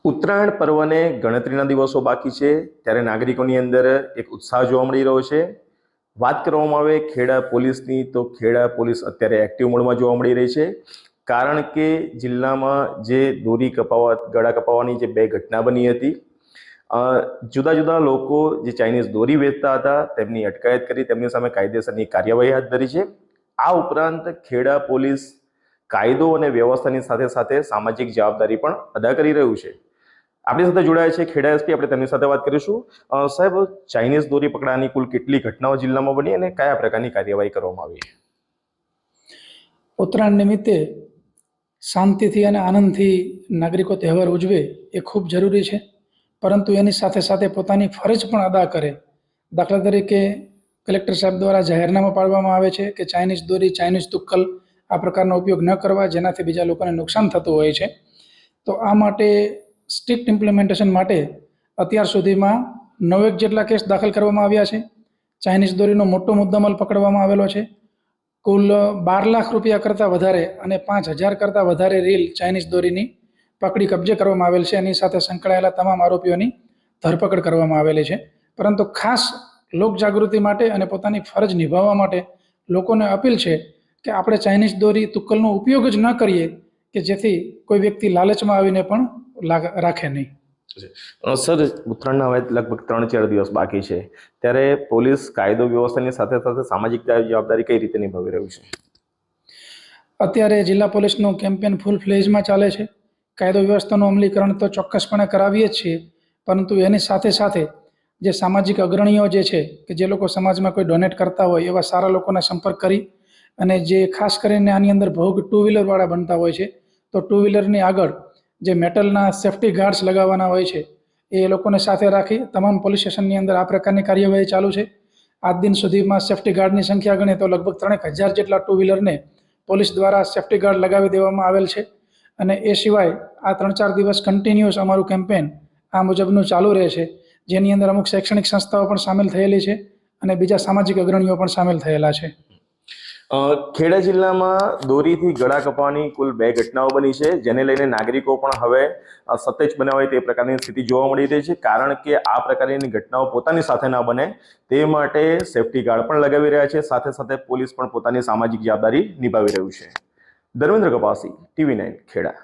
ઉત્તરાયણ પર્વને ગણતરીના દિવસો બાકી છે ત્યારે નાગરિકોની અંદર એક ઉત્સાહ જોવા મળી રહ્યો છે। વાત કરવામાં આવે ખેડા પોલીસની તો ખેડા પોલીસ અત્યારે એક્ટિવ મોડમાં જોવા મળી રહી છે, કારણ કે જિલ્લામાં જે દોરી કપાવા ગળા કપાવવાની જે બે ઘટના બની હતી, જુદા જુદા લોકો જે ચાઇનીઝ દોરી વેચતા હતા તેમની અટકાયત કરી તેમની સામે કાયદેસરની કાર્યવાહી હાથ ધરી છે। આ ઉપરાંત ખેડા પોલીસ કાયદો અને વ્યવસ્થાની સાથે સાથે સામાજિક જવાબદારી પણ અદા કરી રહ્યું છે। આપણી સાથે જોડાયા છે ખેડા એસપી, આપણે તેમની સાથે વાત કરીશું। સાહેબ, ચાઇનીઝ દોરી પકડાની કુલ કેટલી ઘટનાઓ જિલ્લામાં બની અને કયા પ્રકારની કાર્યવાહી કરવામાં આવી? ઉત્તરાયણ નિમિત્તે શાંતિથી અને આનંદથી નાગરિકો તહેવાર ઉજવે એ ખૂબ જરૂરી છે, પરંતુ એની સાથે સાથે પોતાની ફરજ પણ અદા કરે। દાખલા તરીકે કલેક્ટર સાહેબ દ્વારા જાહેરનામા પાડવામાં આવે છે કે ચાઇનીઝ દોરી, ચાઇનીઝ તુક્કલ આ પ્રકારનો ઉપયોગ ન કરવા, જેનાથી બીજા લોકોને નુકસાન થતું હોય છે। તો આ માટે સ્ટ્રિક્ટ ઇમ્પ્લિમેન્ટેશન માટે અત્યાર સુધીમાં 9 જેટલા કેસ દાખલ કરવામાં આવ્યા છે। ચાઇનીઝ દોરીનો મોટો મુદ્દામાલ પકડવામાં આવેલો છે। કુલ 12 લાખ રૂપિયા કરતાં વધારે અને 5000 કરતાં વધારે રીલ ચાઇનીઝ દોરીની પકડી કબજે કરવામાં આવેલ છે। એની સાથે સંકળાયેલા તમામ આરોપીઓની ધરપકડ કરવામાં આવેલી છે। પરંતુ ખાસ લોકજાગૃતિ માટે અને પોતાની ફરજ નિભાવવા માટે લોકોને અપીલ છે કે આપણે ચાઇનીઝ દોરી તુક્કલનો ઉપયોગ જ ન કરીએ કે જેથી કોઈ વ્યક્તિ લાલચમાં આવીને પણ રાખે નહીં। સર, ઉત્તરાયણના હવે લગભગ 3-4 દિવસ બાકી છે, ત્યારે પોલીસ કાયદો વ્યવસ્થાની સાથે સાથે સામાજિક જવાબદારી કઈ રીતે નિભાવી રહ્યું છે? અત્યારે જિલ્લા પોલીસનું કેમ્પેન ફૂલ ફ્લેજમાં ચાલે છે। કાયદો વ્યવસ્થાનું અમલીકરણ તો ચોક્કસપણે કરાવીએ જ છીએ, પરંતુ એની સાથે સાથે જે સામાજિક અગ્રણીઓ જે છે કે જે લોકો સમાજમાં કોઈ ડોનેટ કરતા હોય એવા સારા લોકોના સંપર્ક કરી અને જે ખાસ કરીને આની અંદર ભોગ 2 વ્હીલરવાળા બનતા હોય છે, તો 2 વ્હીલરની આગળ જે મેટલના સેફ્ટી ગાર્ડ્સ લગાવવાના હોય છે એ લોકોને સાથે રાખી તમામ પોલીસ સ્ટેશનની અંદર આ પ્રકારની કાર્યવાહી ચાલુ છે। આજ દિન સુધીમાં સેફ્ટી ગાર્ડની સંખ્યા ગણીએ તો લગભગ 3000 જેટલા 2 વ્હીલરને પોલીસ દ્વારા સેફ્ટી ગાર્ડ લગાવી દેવામાં આવેલ છે। અને એ સિવાય આ 3-4 દિવસ કન્ટિન્યુઅસ અમારું કેમ્પેન આ મુજબનું ચાલુ રહે છે, જેની અંદર અમુક શૈક્ષણિક સંસ્થાઓ પણ સામેલ થયેલી છે અને બીજા સામાજિક અગ્રણીઓ પણ સામેલ થયેલા છે। ખેડા જિલ્લામાં દોરીથી ગળા કપાવાની કુલ 2 ઘટનાઓ બની છે, જેને લઈને નાગરિકો પણ હવે સતેજ બન્યા હોય તે પ્રકારની સ્થિતિ જોવા મળી રહી છે, કારણ કે આ પ્રકારની ઘટનાઓ પોતાની સાથે ના બને તે માટે સેફ્ટી ગાર્ડ પણ લગાવી રહ્યા છે, સાથે સાથે પોલીસ પણ પોતાની સામાજિક જવાબદારી નિભાવી રહ્યું છે। ધર્મેન્દ્ર કપાસી, TV9 ખેડા।